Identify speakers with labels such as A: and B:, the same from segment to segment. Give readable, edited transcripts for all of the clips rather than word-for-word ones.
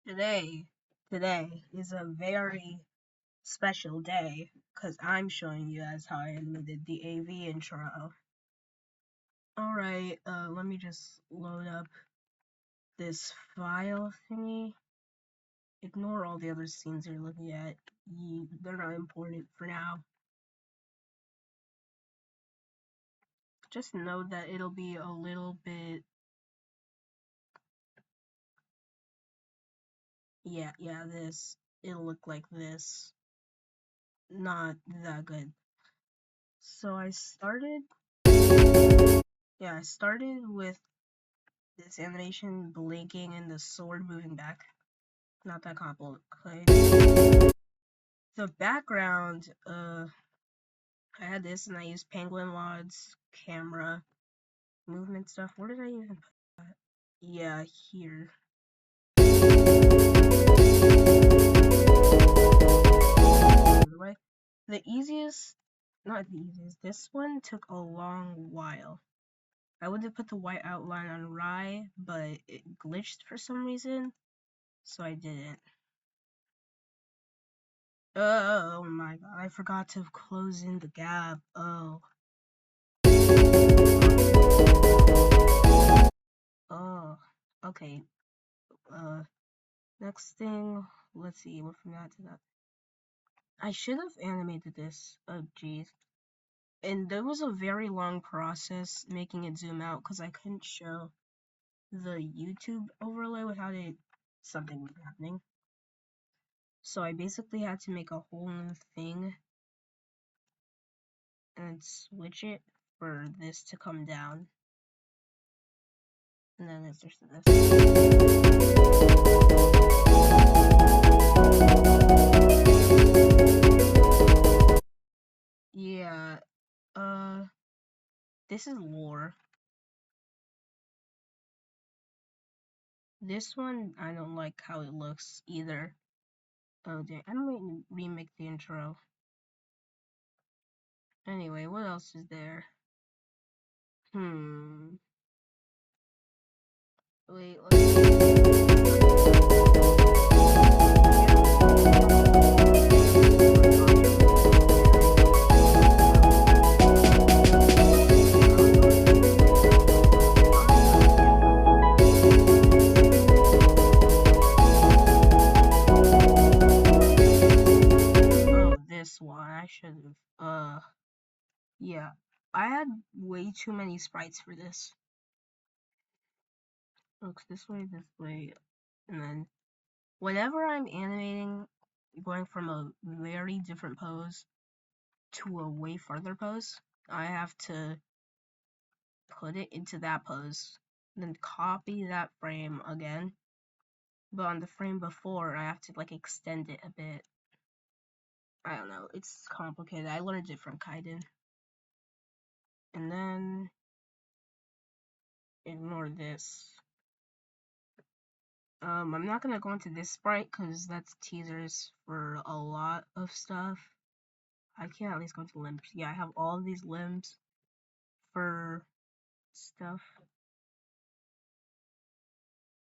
A: Today is a very special day because I'm showing you guys how I animated the AV intro. Alright, let me just load up this file thingy. Ignore all the other scenes you're looking at. They're not important for now. Just know that it'll be a little bit... Yeah, this. It'll look like this. Not that good. So I started with this animation blinking and the sword moving back. Not that complicated. The background, I had this and I used penguin mods, camera, movement stuff. Where did I even put that? Yeah, here. The easiest, not the easiest, this one took a long while. I would have put the white outline on Rye, but it glitched for some reason, so I didn't. Oh my god, I forgot to close in the gap. Oh. Oh. Okay. Next thing, let's see, what from that to that. I should have animated this. Oh, jeez. And there was a very long process making it zoom out because I couldn't show the YouTube overlay without something was happening. So I basically had to make a whole new thing and switch it for this to come down. And then it's just this. Yeah, this is lore. This one, I don't like how it looks either. Oh, dang. I'm going to remake the intro. Anyway, what else is there? Wait, oh, this one. I should have. Yeah. I had way too many sprites for this. Looks this way, and then whenever I'm animating, going from a very different pose to a way farther pose, I have to put it into that pose, then copy that frame again. But on the frame before, I have to like extend it a bit. I don't know, it's complicated. I learned it from Kaiden. And then ignore this. I'm not gonna go into this sprite because that's teasers for a lot of stuff. I can at least go into limbs. Yeah, I have all of these limbs for stuff.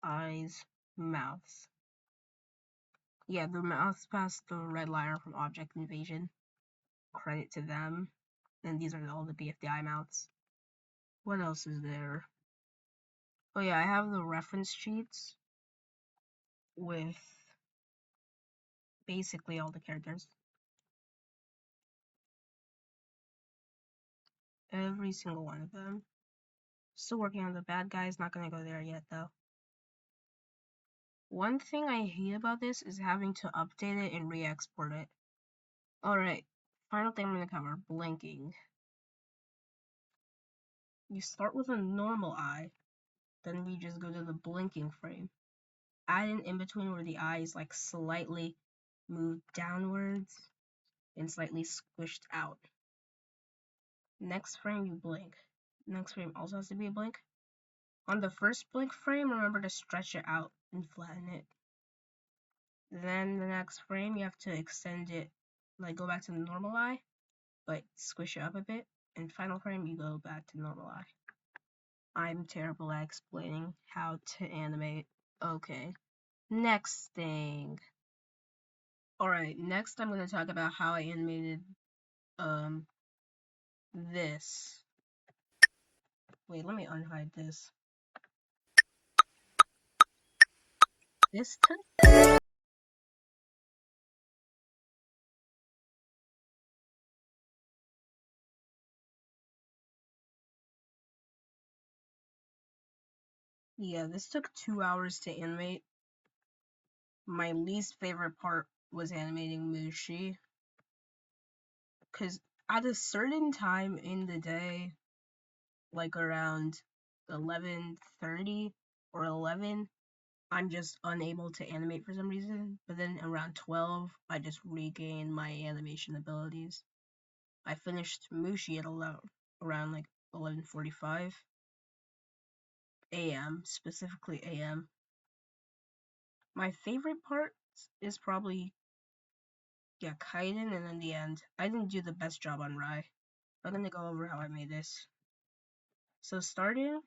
A: Eyes, mouths. Yeah, the mouths passed the red liner from Object Invasion. Credit to them. And these are all the BFDI mouths. What else is there? Oh yeah, I have the reference sheets with basically all the characters. Every single one of them. Still working on the bad guys, not gonna go there yet though. One thing I hate about this is having to update it and re-export it. Alright, final thing I'm gonna cover, blinking. You start with a normal eye, then we just go to the blinking frame. Add an in-between where the eye is like slightly moved downwards and slightly squished out. Next frame you blink. Next frame also has to be a blink. On the first blink frame, remember to stretch it out and flatten it. Then the next frame, you have to extend it, like go back to the normal eye, but squish it up a bit. And final frame, you go back to normal eye. I'm terrible at explaining how to animate. Okay. Next thing. Alright, next I'm gonna talk about how I animated this. Wait, let me unhide this. This took this took 2 hours to animate. My least favorite part was animating Mushi, because at a certain time in the day, like around 11:30 or 11, I'm just unable to animate for some reason, but then around 12, I just regain my animation abilities. I finished Mushi at around like 11:45 a.m., specifically a.m. My favorite part is probably, Kaiden, and in the end, I didn't do the best job on Rai. I'm gonna go over how I made this. So starting,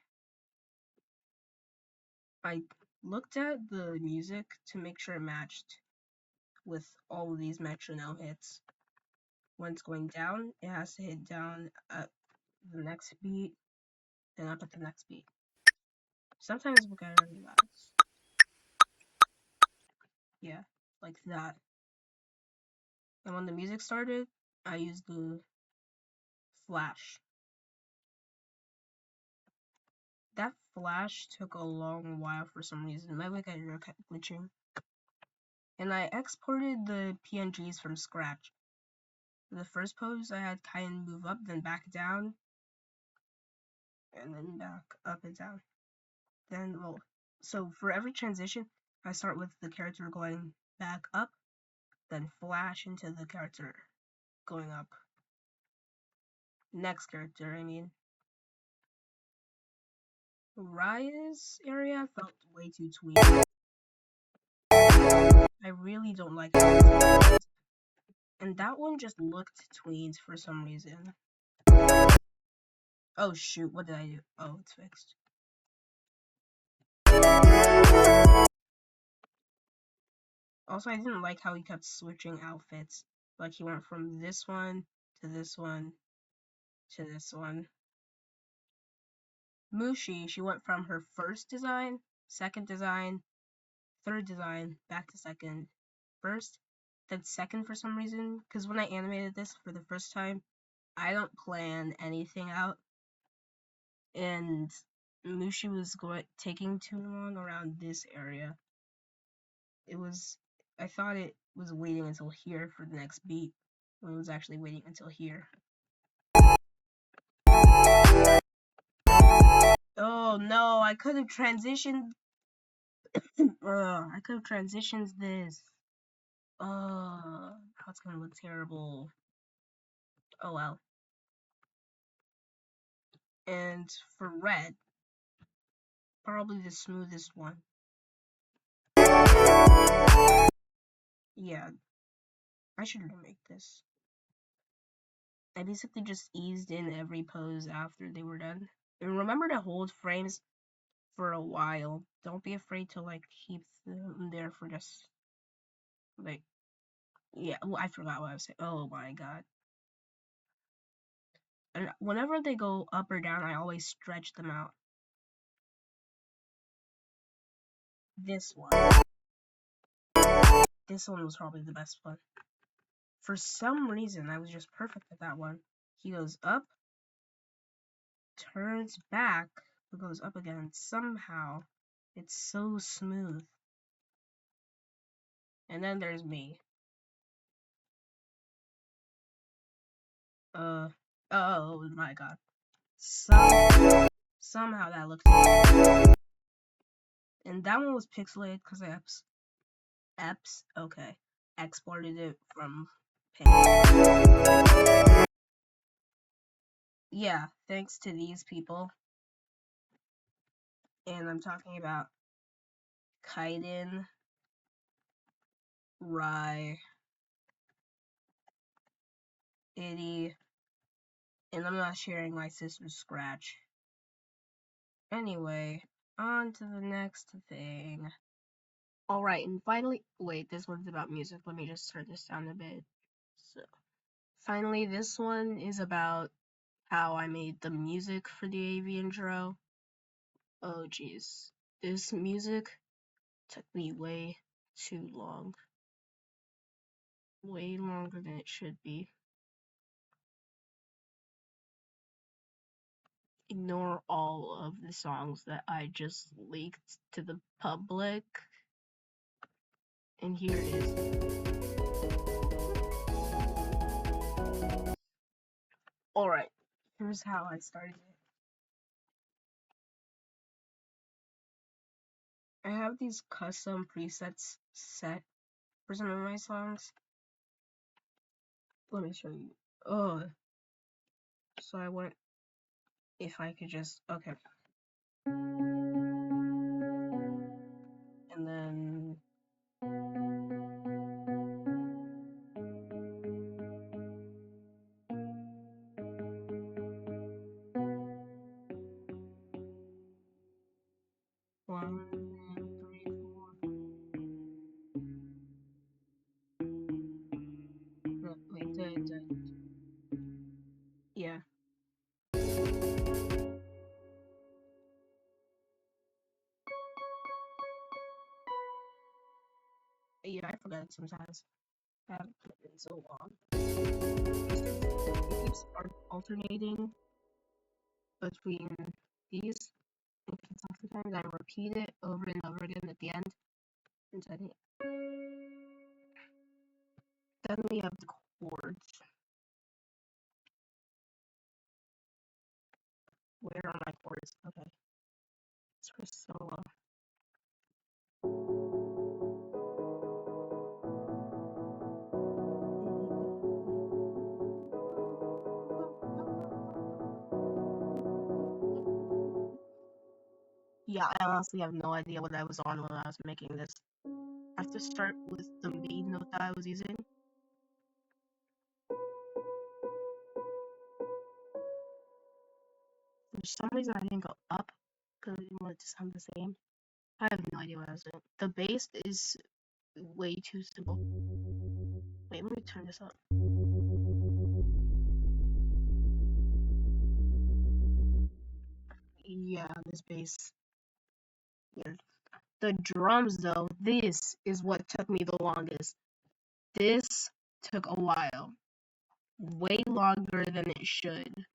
A: I looked at the music to make sure it matched with all of these metronome hits. When it's going down, it has to hit down at the next beat, then up at the next beat. Sometimes we'll get really loud. Yeah, like that. And when the music started, I used the flash. That flash took a long while for some reason. My Wikipedia kept glitching. And I exported the PNGs from scratch. For the first pose, I had Kaiden move up, then back down, and then back up and down. So for every transition, I start with the character going back up, then flash into the character going up. Next character, I mean. Rai's area felt way too twee. I really don't like it. And that one just looked tweens for some reason. Oh shoot, what did I do? Oh, it's fixed. Also, I didn't like how he kept switching outfits. Like he went from this one to this one to this one. Mushi, she went from her first design, second design, third design, back to second, first, then second for some reason. Because when I animated this for the first time, I don't plan anything out. And Mushi was taking too long around this area. I thought it was waiting until here for the next beat, when it was actually waiting until here. Oh no, I could have transitioned. I could have transitioned this. That's gonna look terrible. Oh well. And for red, probably the smoothest one. Yeah, I should remake this. I basically just eased in every pose after they were done. And remember to hold frames for a while. Don't be afraid to like keep them there for just like, yeah. Well, I forgot what I was saying. Oh my god. And whenever they go up or down, I always stretch them out. This one. This one was probably the best one. For some reason, I was just perfect at that one. He goes up, turns back, but goes up again. Somehow, it's so smooth. And then there's me. Oh my god. Somehow that looked good. And that one was pixelated because I exported it from Paint. Yeah, thanks to these people. And I'm talking about Kaiden, Rai, Itty, and I'm not sharing my sister's scratch. Anyway, on to the next thing. Alright, and finally, wait, this one's about music. Let me just turn this down a bit. So, finally, this one is about how I made the music for the AV intro. Oh, jeez. This music took me way too long. Way longer than it should be. Ignore all of the songs that I just leaked to the public. And here it is. Alright, here's how I started it. I have these custom presets set for some of my songs. Let me show you. Oh, so I went, if I could just, okay. And then, one, two, three, four. No, wait, yeah. Yeah, I forget it sometimes. I haven't put it in so long. It keeps alternating between these. And sometimes I repeat it over and over again at the end. And then we have the chords. Where are my chords? Okay. It's for solo. Yeah, I honestly have no idea what I was on when I was making this. I have to start with the main note that I was using. For some reason, I didn't go up because I didn't want it to sound the same. I have no idea what I was doing. The bass is way too simple. Wait, let me turn this up. Yeah, this bass. Weird. The drums, though, this is what took me the longest. This took a while. Way longer than it should.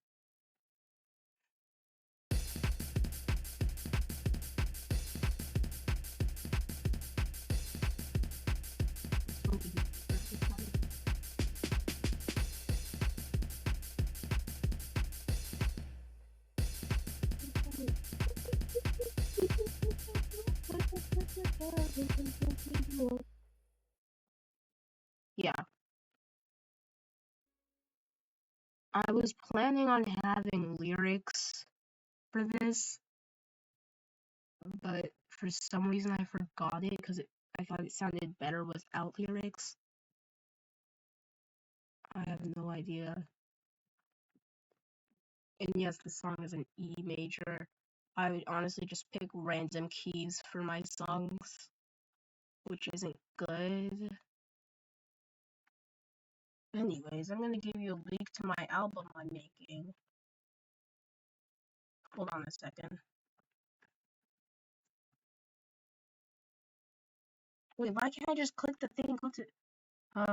A: Yeah. I was planning on having lyrics for this, but for some reason I forgot it because I thought it sounded better without lyrics. I have no idea. And yes, the song is an E major. I would honestly just pick random keys for my songs, which isn't good. Anyways, I'm gonna give you a link to my album I'm making. Hold on a second. Wait, why can't I just click the thing and go to...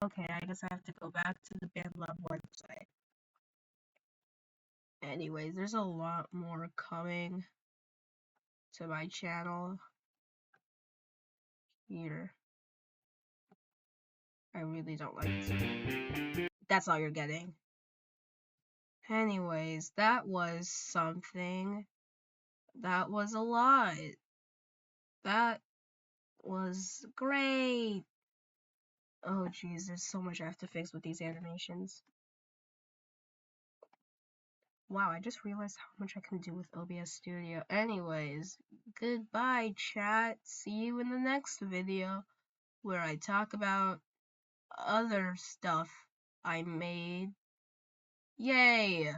A: Okay, I guess I have to go back to the BandLab website. Anyways, there's a lot more coming to my channel here. I really don't like this. That's all you're getting. Anyways, that was something. That was a lot. That was great. Oh jeez, there's so much I have to fix with these animations. Wow, I just realized how much I can do with OBS Studio. Anyways, goodbye chat. See you in the next video where I talk about other stuff I made. Yay!